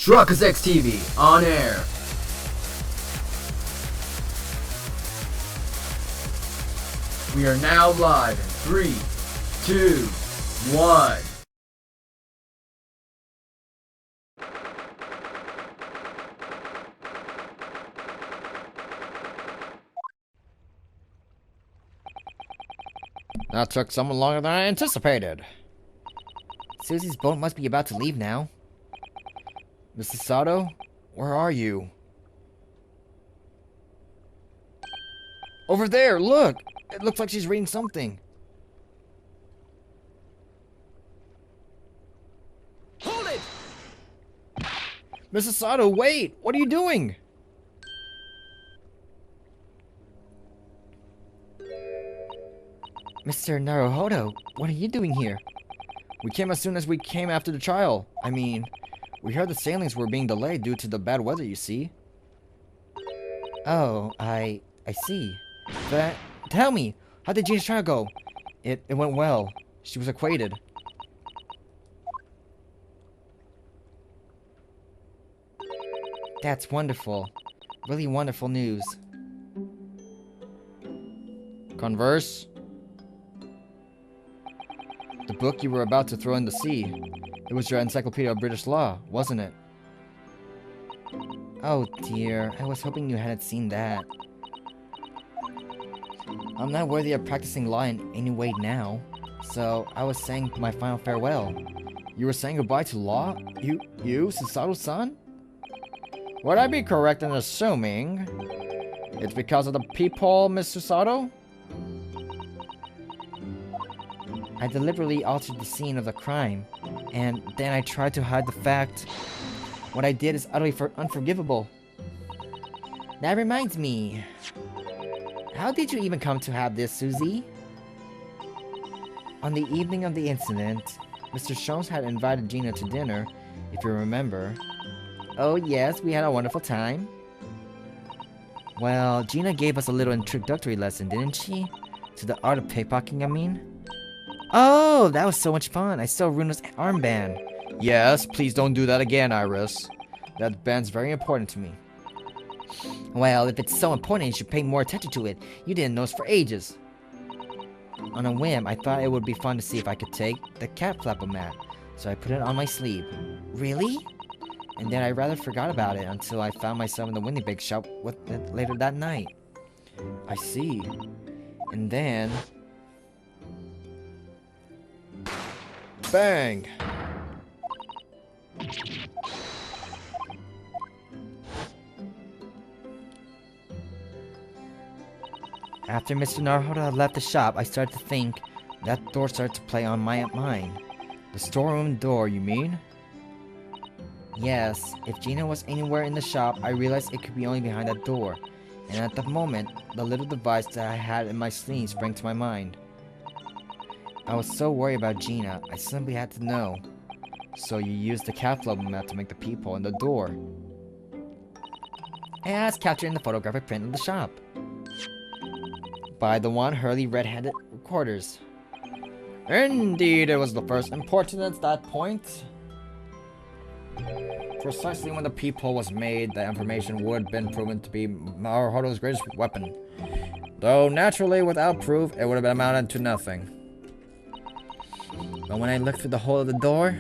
Chronicles TV on air. We are now live in 3, 2, 1. That took someone longer than I anticipated. Susie's boat must be about to leave now. Mrs. Sato, where are you? Over there, look! It looks like she's reading something. Hold it! Mrs. Sato, wait! What are you doing? Mr. Naruhodo, what are you doing here? We came as soon as we came after the trial. I mean, we heard the sailings were being delayed due to the bad weather, you see. Oh, I see. But tell me, how did Gina's trial go? It went well. She was acquitted. That's wonderful. Really wonderful news. Converse? The book you were about to throw in the sea. It was your Encyclopedia of British Law, wasn't it? Oh dear, I was hoping you hadn't seen that. I'm not worthy of practicing law in any way now, so I was saying my final farewell. You were saying goodbye to law? You, Susato-san? Would I be correct in assuming it's because of the peephole, Miss Susato? I deliberately altered the scene of the crime, and then I tried to hide the fact. What I did is utterly unforgivable. That reminds me. How did you even come to have this, Susie? On the evening of the incident, Mr. Sholmes had invited Gina to dinner, if you remember. Oh yes, we had a wonderful time. Well, Gina gave us a little introductory lesson, didn't she? To the art of pickpocketing, I mean. Oh, that was so much fun. I still ruined his armband. Yes, please don't do that again, Iris. That band's very important to me. Well, if it's so important, you should pay more attention to it. You didn't notice for ages. On a whim, I thought it would be fun to see if I could take the cat flapper mat, so I put it on my sleeve. Really? And then I rather forgot about it until I found myself in the Windy Bake shop with it later that night. I see. And then... bang! After Mr. Naruhodo had left the shop, I started to think. That door started to play on my mind. The storeroom door, you mean? Yes, if Gina was anywhere in the shop, I realized it could be only behind that door. And at that moment, the little device that I had in my sleeve sprang to my mind. I was so worried about Gina, I simply had to know. So you used the cat flapper mat to make the peephole in the door. As captured in the photographic print of the shop. By the one hurly red-handed recorders. Indeed, it was the first important at that point. Precisely when the peephole was made, the information would have been proven to be Naruhodo's greatest weapon. Though, naturally, without proof, it would have amounted to nothing. But when I looked through the hole of the door,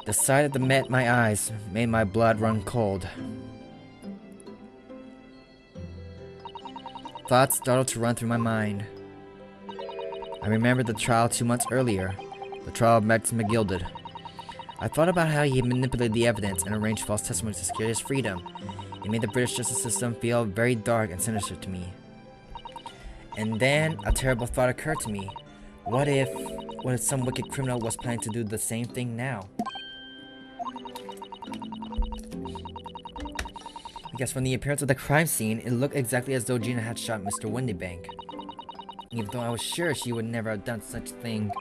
the sight that met my eyes made my blood run cold. Thoughts started to run through my mind. I remembered the trial 2 months earlier, the trial of Max McGilded. I thought about how he had manipulated the evidence and arranged false testimony to secure his freedom. It made the British justice system feel very dark and sinister to me. And then a terrible thought occurred to me. What if some wicked criminal was planning to do the same thing now? Because from the appearance of the crime scene, it looked exactly as though Gina had shot Mr. Windybank. Even though I was sure she would never have done such a thing.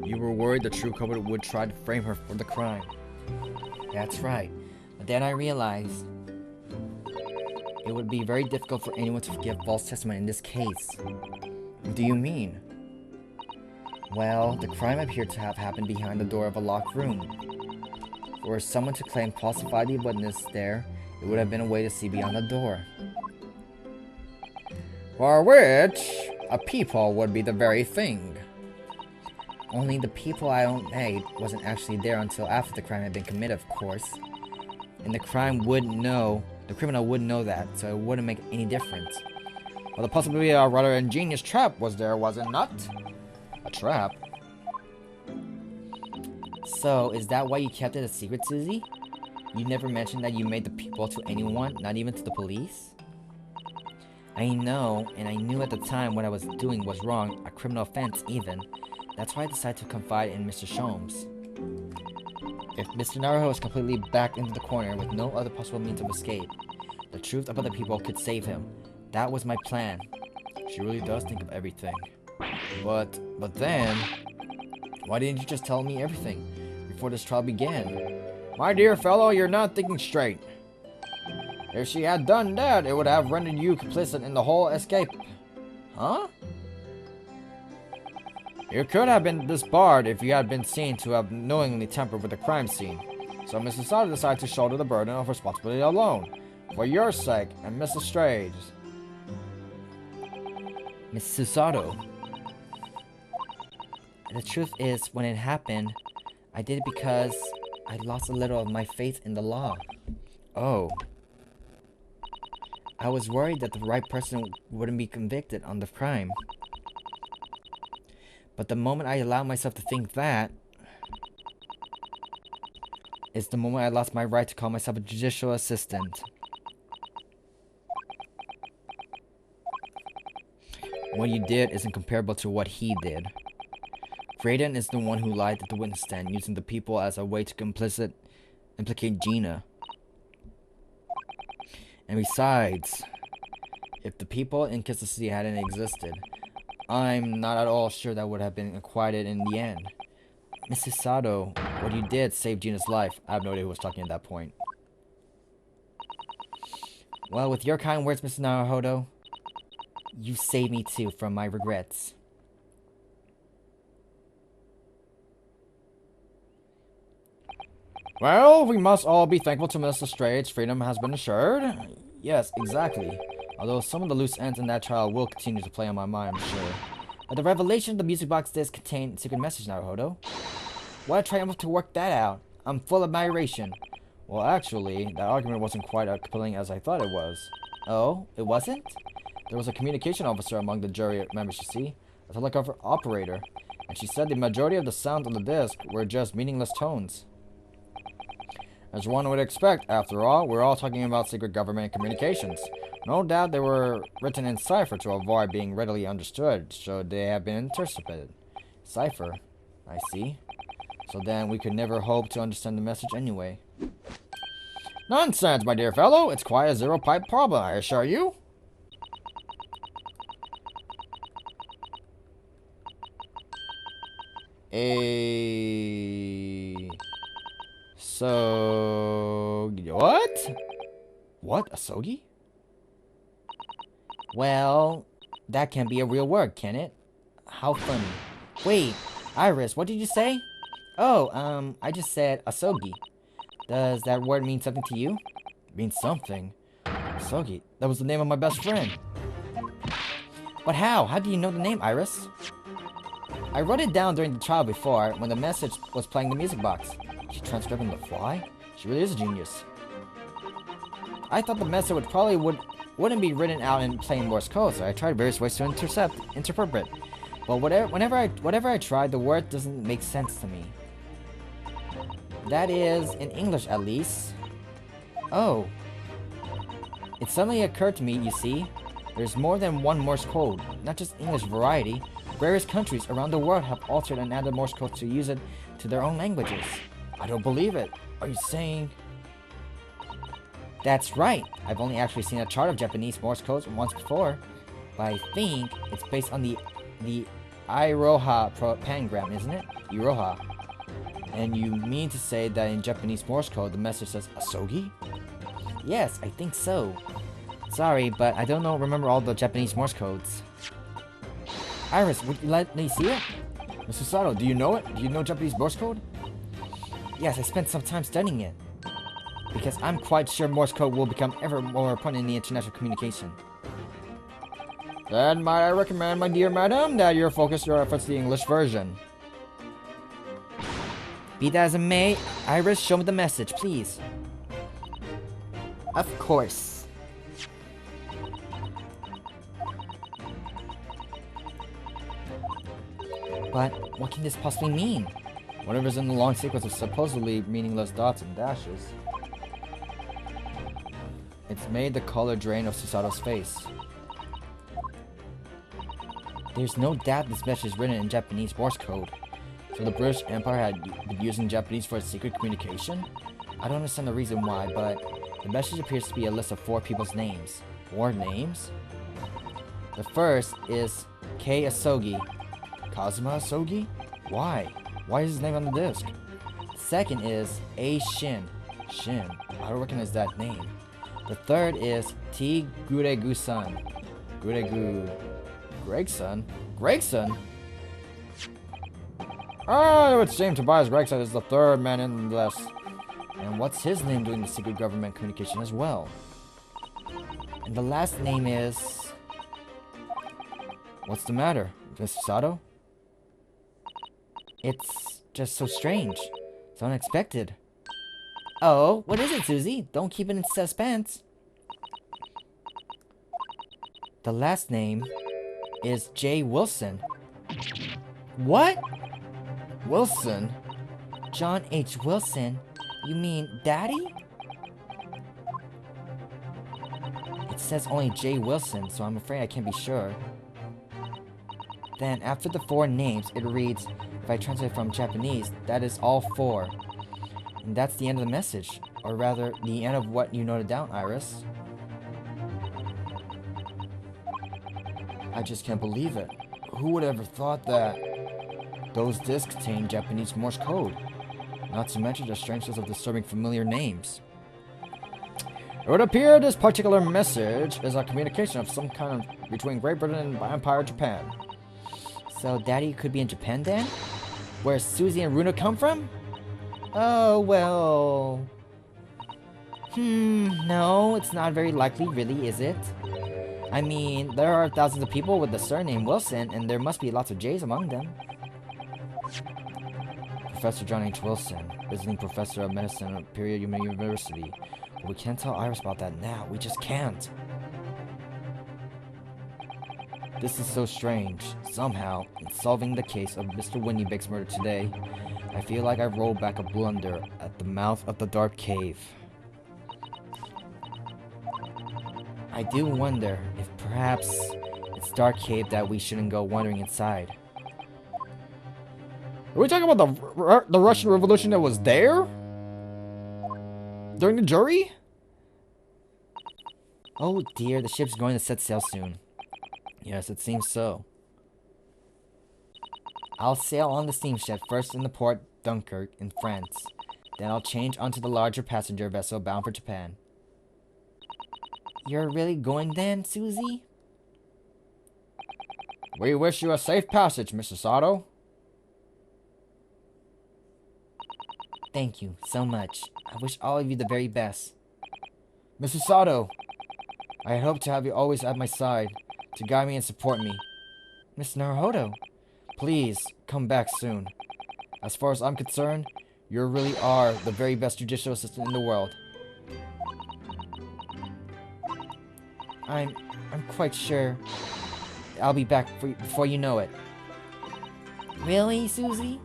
You were worried the true culprit would try to frame her for the crime. That's right. But then I realized it would be very difficult for anyone to give false testimony in this case. What do you mean? Well, the crime appeared to have happened behind the door of a locked room. For someone to claim falsified the witness there, it would have been a way to see beyond the door. For which, a peephole would be the very thing. Only the peephole I made wasn't actually there until after the crime had been committed, of course. And the criminal wouldn't know that, so it wouldn't make any difference. Well, the possibility of a rather ingenious trap was there, was it not? A trap? So, is that why you kept it a secret, Susie? You never mentioned that you made the peephole to anyone, not even to the police? I know, and I knew at the time what I was doing was wrong, a criminal offense even. That's why I decided to confide in Mr. Sholmes. If Mr. Naruto is completely backed into the corner with no other possible means of escape, the truth about the people could save him. That was my plan. She really does think of everything. But then, why didn't you just tell me everything before this trial began? My dear fellow, you're not thinking straight. If she had done that, it would have rendered you complicit in the whole escape. Huh? You could have been disbarred if you had been seen to have knowingly tampered with the crime scene. So Mrs. Sato decided to shoulder the burden of responsibility alone. For your sake and Mrs. Strade's. Mrs. Sato. The truth is, when it happened, I did it because I lost a little of my faith in the law. Oh. I was worried that the right person wouldn't be convicted on the crime. But the moment I allowed myself to think that is the moment I lost my right to call myself a judicial assistant. What you did isn't comparable to what he did. Raiden is the one who lied at the witness stand, using the people as a way to implicate Gina. And besides, if the people in Kiss the City hadn't existed, I'm not at all sure that would have been acquitted in the end. Mrs. Sato, what you did saved Gina's life. I have no idea who was talking at that point. Well, with your kind words, Mr. Naruhodo, you saved me too from my regrets. Well, we must all be thankful to Mr. Strade's freedom has been assured. Yes, exactly. Although some of the loose ends in that trial will continue to play on my mind, I'm sure. But the revelation of the music box disc contained a secret message, Naruhodo. What a triumph to work that out. I'm full of admiration. Well, actually, that argument wasn't quite as compelling as I thought it was. Oh, it wasn't? There was a communication officer among the jury members, you see. A telegraph operator. And she said the majority of the sounds on the disc were just meaningless tones. As one would expect, after all, we're all talking about secret government communications. No doubt they were written in cipher to avoid being readily understood, so they have been intercepted. Cipher, I see. So then we could never hope to understand the message anyway. Nonsense, my dear fellow! It's quite a zero-pipe problem, I assure you. So... what? What? Asogi? Well, that can't be a real word, can it? How funny. Wait, Iris, what did you say? Oh, I just said asogi. Does that word mean something to you? It means something. Asogi, that was the name of my best friend. But how? How do you know the name, Iris? I wrote it down during the trial before, when the message was playing the music box. She transcribed on the fly? She really is a genius. I thought the message wouldn't be written out in plain Morse code, so I tried various ways to interpret. But whatever I tried, the word doesn't make sense to me. That is, in English at least. Oh. It suddenly occurred to me, you see, there's more than one Morse code, not just English variety. Various countries around the world have altered and added Morse code to use it to their own languages. I don't believe it. Are you saying... That's right. I've only actually seen a chart of Japanese Morse codes once before, but I think it's based on the Iroha pangram, isn't it? Iroha. And you mean to say that in Japanese Morse code the message says asogi? Yes, I think so. Sorry, but I don't remember all the Japanese Morse codes. Iris, would you let me see it? Mr. Sato, do you know it? Do you know Japanese Morse code? Yes, I spent some time studying it. Because I'm quite sure Morse code will become ever more important in the international communication. Then might I recommend, my dear madam, that you focus your efforts to the English version. Be that as it may, Iris, show me the message, please. Of course. But what can this possibly mean? Whatever's in the long sequence of supposedly meaningless dots and dashes. It's made the color drain of Susato's face. There's no doubt this message is written in Japanese Morse code. So the British Empire had been using Japanese for its secret communication? I don't understand the reason why, but the message appears to be a list of 4 people's names. 4 names? The first is Kei Asogi. Kazuma Asogi? Why? Why is his name on the disc? Second is A Shin. Shin? I don't recognize that name. The third is T Guregu-san. Guregu... Gregson? Gregson? Ah, it would seem Tobias Gregson is the 3rd man in the list. And what's his name doing the secret government communication as well? And the last name is... What's the matter, Mr. Sato? It's just so strange. It's unexpected. Oh, what is it, Susie? Don't keep it in suspense. The last name is J. Wilson. What? Wilson? John H. Wilson? You mean Daddy? It says only J. Wilson, so I'm afraid I can't be sure. Then, after the 4 names, it reads, if I translate from Japanese, that is all 4. And that's the end of the message. Or rather, the end of what you noted down, Iris. I just can't believe it. Who would ever thought that those discs contain Japanese Morse code? Not to mention the strangeness of disturbing familiar names. It would appear this particular message is a communication of some kind of between Great Britain and Empire Japan. So Daddy could be in Japan then? Where Susie and Runa come from? Oh, well... no, it's not very likely, really, is it? I mean, there are thousands of people with the surname Wilson, and there must be lots of J's among them. Professor John H. Wilson, visiting professor of medicine at Imperial University. But we can't tell Iris about that now. We just can't. This is so strange. Somehow, in solving the case of Mr. Windybake's murder today, I feel like I rolled back a blunder at the mouth of the dark cave. I do wonder if perhaps it's dark cave that we shouldn't go wandering inside. Are we talking about the Russian Revolution that was there? During the jury? Oh dear, the ship's going to set sail soon. Yes, it seems so. I'll sail on the steamship first in the port Dunkirk in France. Then I'll change onto the larger passenger vessel bound for Japan. You're really going then, Susie? We wish you a safe passage, Mr. Sato. Thank you so much. I wish all of you the very best. Mr. Sato, I hope to have you always at my side, to guide me and support me. Miss Naruhodo, please come back soon. As far as I'm concerned, you really are the very best judicial assistant in the world. I'm quite sure I'll be back before you know it. Really, Susie?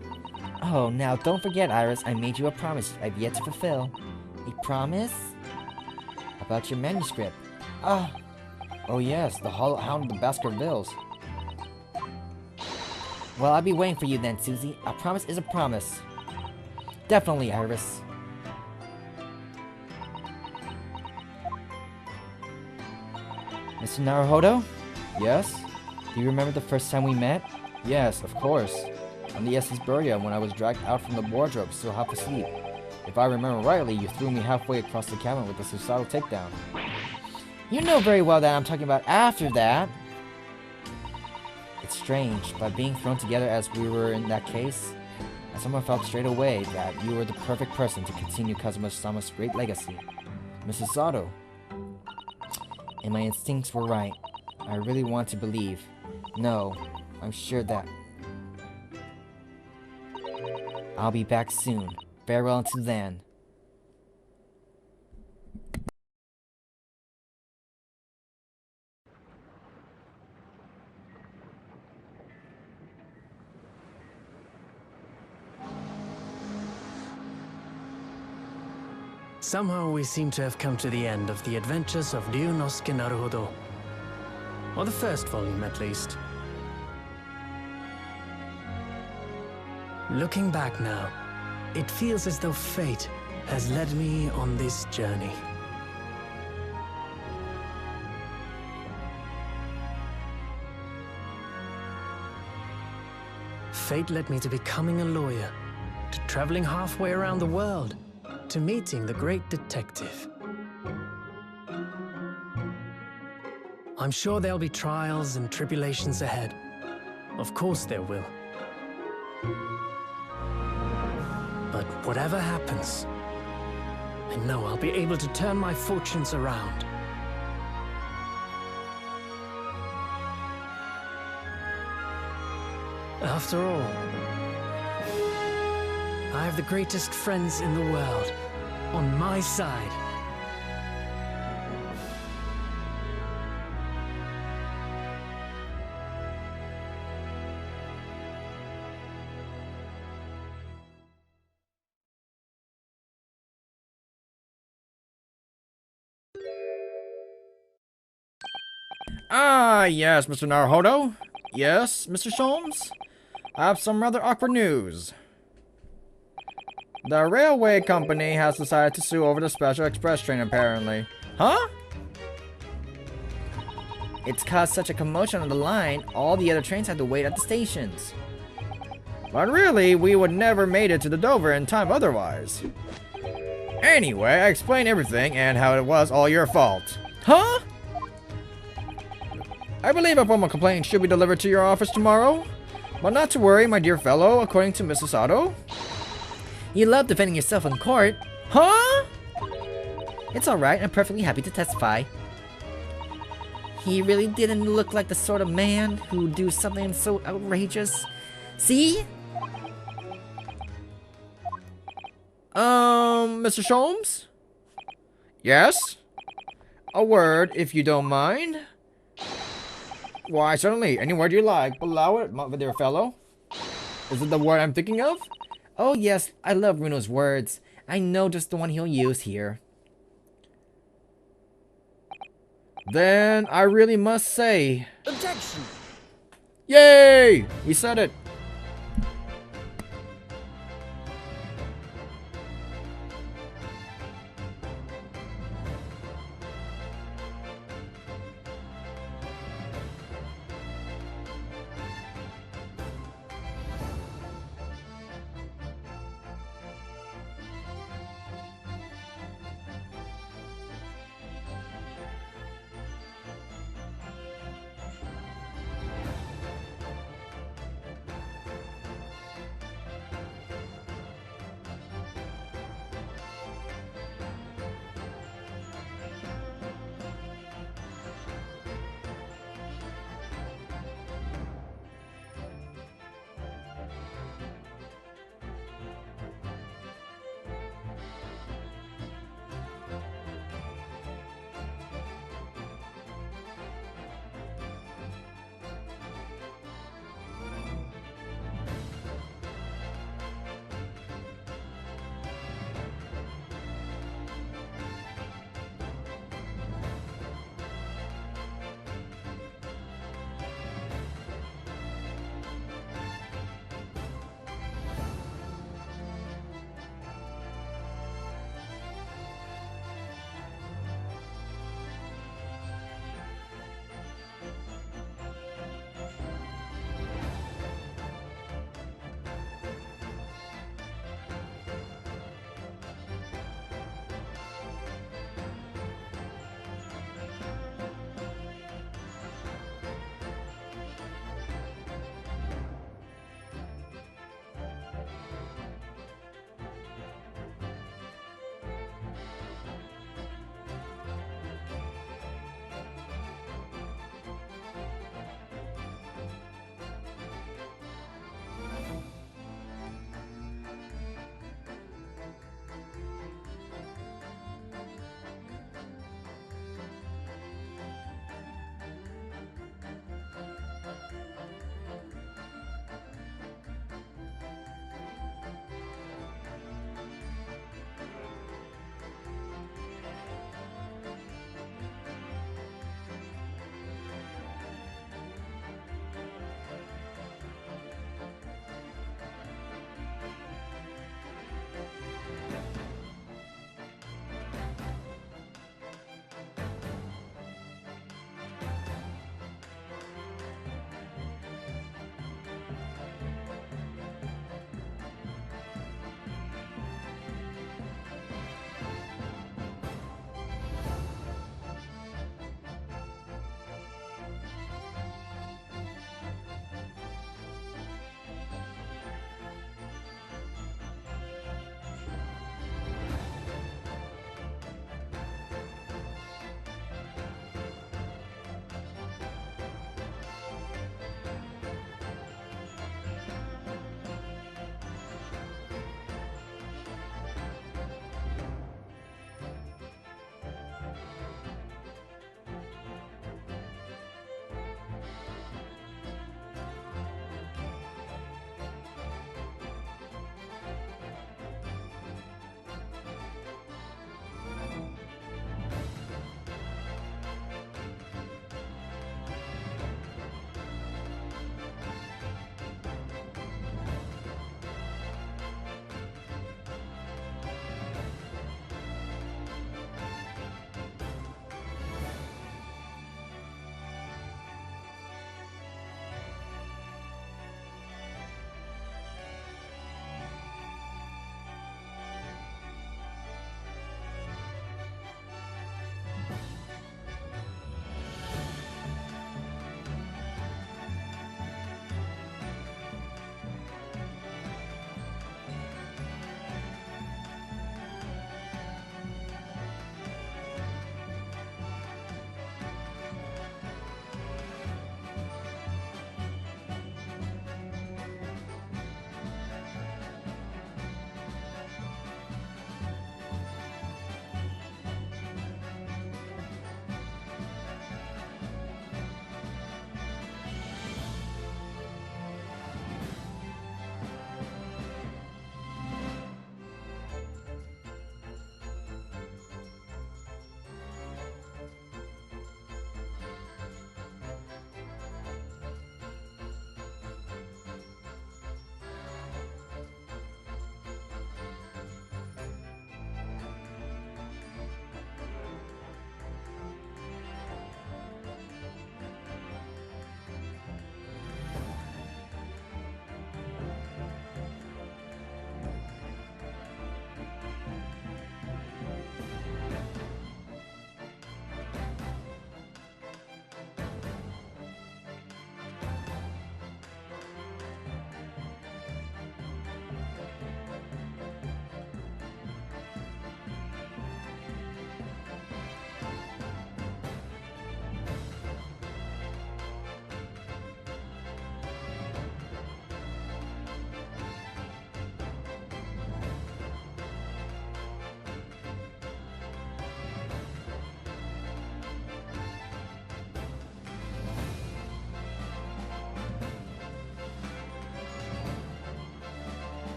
Oh, now don't forget, Iris, I made you a promise I've yet to fulfill. A promise? About your manuscript. Oh yes, the Hound of the Baskervilles. Well, I'll be waiting for you then, Susie. A promise is a promise. Definitely, Iris. Mr. Naruhodo? Yes? Do you remember the first time we met? Yes, of course. On the SS Buria when I was dragged out from the wardrobe, still half asleep. If I remember rightly, you threw me halfway across the cabin with a suicidal takedown. You know very well that I'm talking about after that. It's strange, but being thrown together as we were in that case, someone felt straight away that you were the perfect person to continue Kazuma-sama's great legacy. Mrs. Sato. And my instincts were right. I really want to believe. No, I'm sure that I'll be back soon. Farewell until then. Somehow we seem to have come to the end of the adventures of Ryunosuke Naruhodo. Or the first volume, at least. Looking back now, it feels as though fate has led me on this journey. Fate led me to becoming a lawyer, to traveling halfway around the world, to meeting the great detective. I'm sure there'll be trials and tribulations ahead. Of course there will. But whatever happens, I know I'll be able to turn my fortunes around. After all, I have the greatest friends in the world on my side. Ah, yes, Mr. Naruhodo. Yes, Mr. Sholmes? I have some rather awkward news. The railway company has decided to sue over the special express train, apparently. Huh? It's caused such a commotion on the line, all the other trains had to wait at the stations. But really, we would never made it to the Dover in time otherwise. Anyway, I explained everything and how it was all your fault. Huh? I believe a formal complaint should be delivered to your office tomorrow. But not to worry, my dear fellow, according to Mrs. Sato. You love defending yourself in court. Huh? It's alright, I'm perfectly happy to testify. He really didn't look like the sort of man who would do something so outrageous. See? Mr. Sholmes? Yes? A word, if you don't mind. Why, certainly. Any word you like. Allow it, my dear fellow. Is it the word I'm thinking of? Oh, yes. I love Runo's words. I know just the one he'll use here. Then I really must say... Objection! Yay! He said it.